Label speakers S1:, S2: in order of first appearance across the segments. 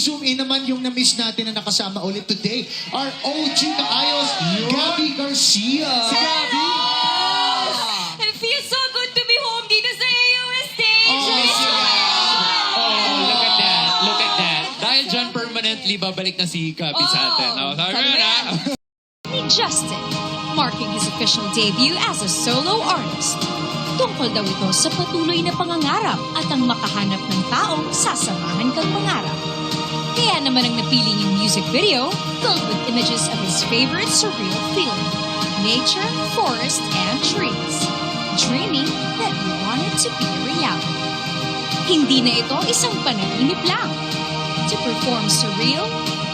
S1: zoom in naman yung na-miss natin na nakasama ulit today. Our OG kaayos, Gabby Garcia. Si Gabby!
S2: It feels so good to be home dito sa AOS stage.
S3: Look at that. Look at that. Dahil dyan, permanently babalik na si Gabby sa atin. Sabi mo na.
S2: Ni Justin, marking his official debut as a solo artist. Tungkol daw ito sa patuloy na pangangarap at ang makahanap ng taong sasamahan kang mangarap. Kaya naman ang napili niyang music video filled with images of his favorite surreal feeling, nature, forest, and trees. Dreaming that he wanted to be a reality. Hindi na ito isang panaginip lang. To perform surreal,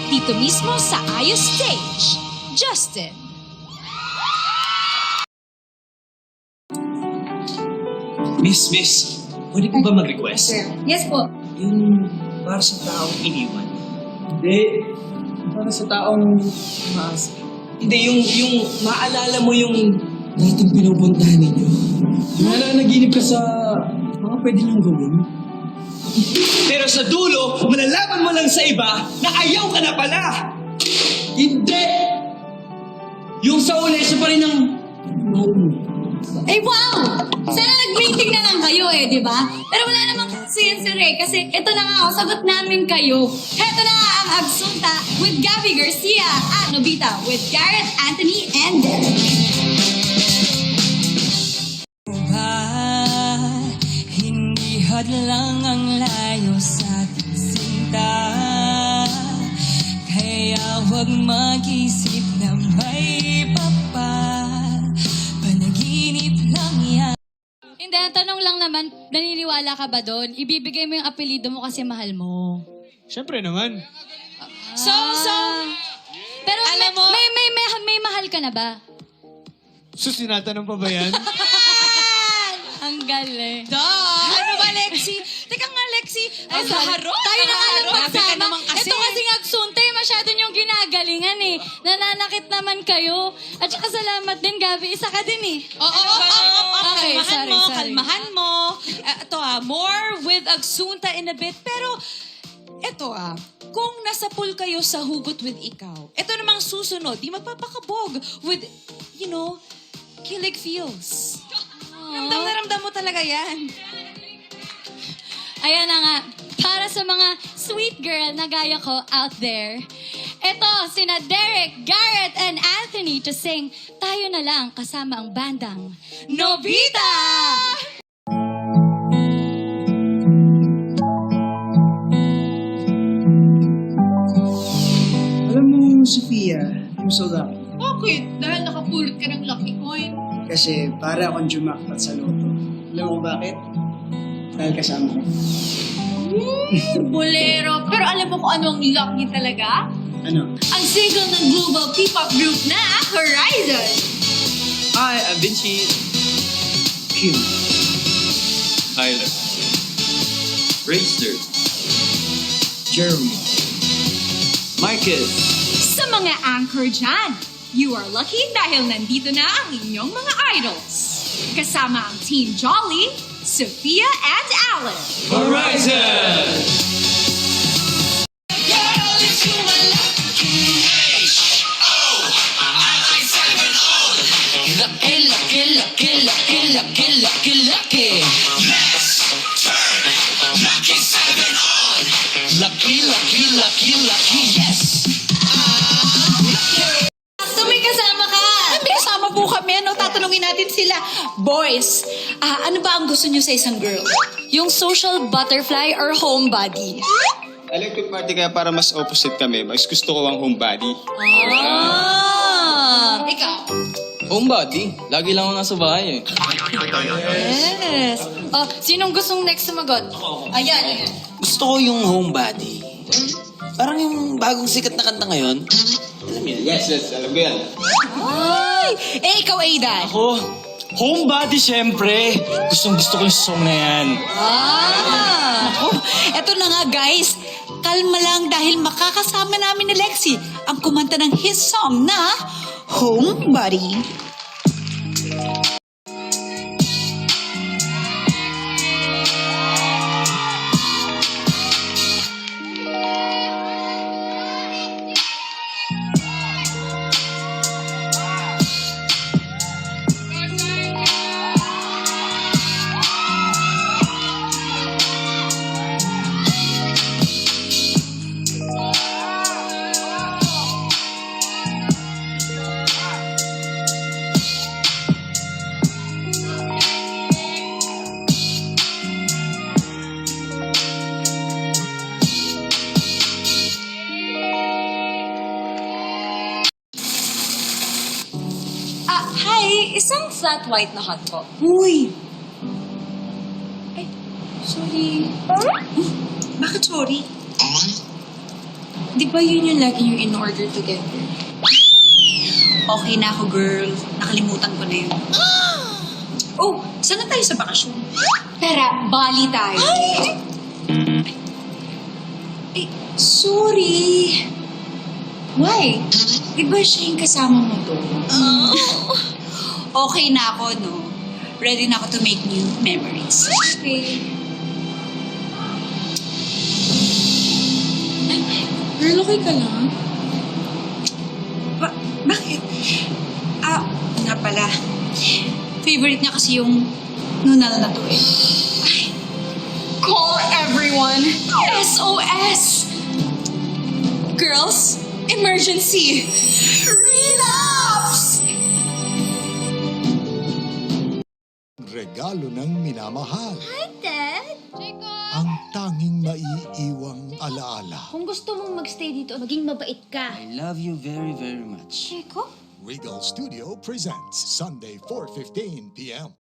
S2: dito mismo sa Ayos Stage, Justin.
S4: Miss, pwede po ba mag-request?
S2: Yes po.
S4: Yung para sa taong iniwan.
S5: Hindi. Para sa taong maas.
S4: Hindi, yung maalala mo yung dating pinupuntahan ninyo.
S5: Nananaginip ka sa mga pwede nang gawin.
S4: Pero sa dulo, malalaman mo lang sa iba na ayaw ka na pala!
S5: Hindi! Yung sa uli, siya pa rin ang mahal mo.
S6: Eh, wow! Sana nag-meeting na lang kayo eh, di ba? Pero wala namang kasi yan si Ray kasi ito na nga, sagot namin kayo. Heto na nga ang Agsunta with Gabby Garcia at Nobita with Garrett, Anthony, and Derek.
S7: Hindi hadlang ang layo sa ating sinta. Kaya huwag mag-isip na may iba pa. Panaginip lang yan.
S6: Hindi, ang tanong lang naman, naniniwala ka ba doon? Ibibigay mo yung apelido mo kasi mahal mo.
S1: Siyempre naman.
S6: Pero alam mo, may mahal ka na ba?
S1: Sus, tinatanong pa ba yan?
S6: Ang galing.
S2: Ano ba, Lexi? Teka nga, Lexi. Ay, sa harot.
S6: Tayo na nga lang
S2: Grabe ka
S6: magsama.
S2: naman kasi.
S6: Ito kasi Agsunta, masyado niyong ginagalingan eh. Nananakit naman kayo. At saka salamat din, Gabi. Isa ka din eh.
S2: Oo.
S6: Okay, sorry.
S2: Kalmahan mo. Ito more with Agsunta in a bit. Pero, ito kung nasa pool kayo sa hugot with ikaw, ito namang susunod, di magpapakabog with, kilig feels. Ramdam na ramdam mo talaga yan.
S6: Ayan na nga. Para sa mga sweet girl na gaya ko out there, ito, sina Derek, Garrett, and Anthony to sing Tayo na Lang kasama ang bandang
S2: Nobita!
S5: Alam mo, Sophia, I'm so lucky.
S6: Bakit? Dahil nakapulot ka ng lucky coin.
S5: Kasi para akong jumakpat sa loto. Alam mo bakit? Dahil kasama ko.
S6: Bolero. Pero alam mo kung ano ang lucky talaga?
S5: Ano?
S6: Ang single ng global P-pop group na Horizon.
S4: Hi, I'm Vinci.
S5: Kim.
S4: Tyler. Racer. Jeremy. Marcus.
S6: Sa mga anchor dyan, you are lucky dahil nandito na ang inyong mga idols. Kasama ang Team Jolly, Sophia and Alan.
S4: Horizon! Lucky, yes!
S6: So may kasama ka!
S2: May kasama po kami, tatanungin natin sila. Boys, ano ba ang gusto niyo sa isang girl?
S6: Yung social butterfly or homebody?
S8: Electric party kaya para mas opposite kami. Mas gusto ko ang homebody.
S6: Ikaw?
S4: Homebody. Lagi lang ako nasa bahay eh.
S6: Yes. Oh, sinong gustong next sumagot? Ayan.
S9: Gusto ko yung homebody. Parang yung bagong sikat na kanta ngayon. Alam mo yan?
S8: Yes, alam ko yan.
S2: Ay! Ikaw, Aidan.
S9: Ako, homebody syempre. Gustong-gusto ko yung song na yan.
S2: Ako, eto na nga guys. Kalma lang dahil makakasama namin ni Lexi ang kumanta ng his song na Homebody.
S7: Isang flat white na hotpot.
S6: Uy! Ay, sorry.
S7: Bakit sorry? Di ba yun yung lagi yung in-order together? Okay na ako, girl. Nakalimutan ko na yun. Oh, saan na tayo sa bakasyon?
S6: Tara, Bali tayo.
S7: Eh, sorry.
S6: Why?
S7: Di ba siya yung kasama mo doon? Okay na ako, no? Ready na ako to make new memories.
S6: Okay.
S7: Girl, okay ka lang? Bakit? Nga pala. Favorite niya kasi yung nunal na to eh.
S6: Call everyone! SOS! Girls, emergency! Relapse!
S10: Regalo ng minamahal.
S6: Hi, Dad!
S10: Ang tanging maiiwang alaala.
S6: Kung gusto mong magstay dito, maging mabait ka.
S9: I love you very, very much.
S6: Checo?
S10: Regal Studio presents Sunday 4:15 p.m.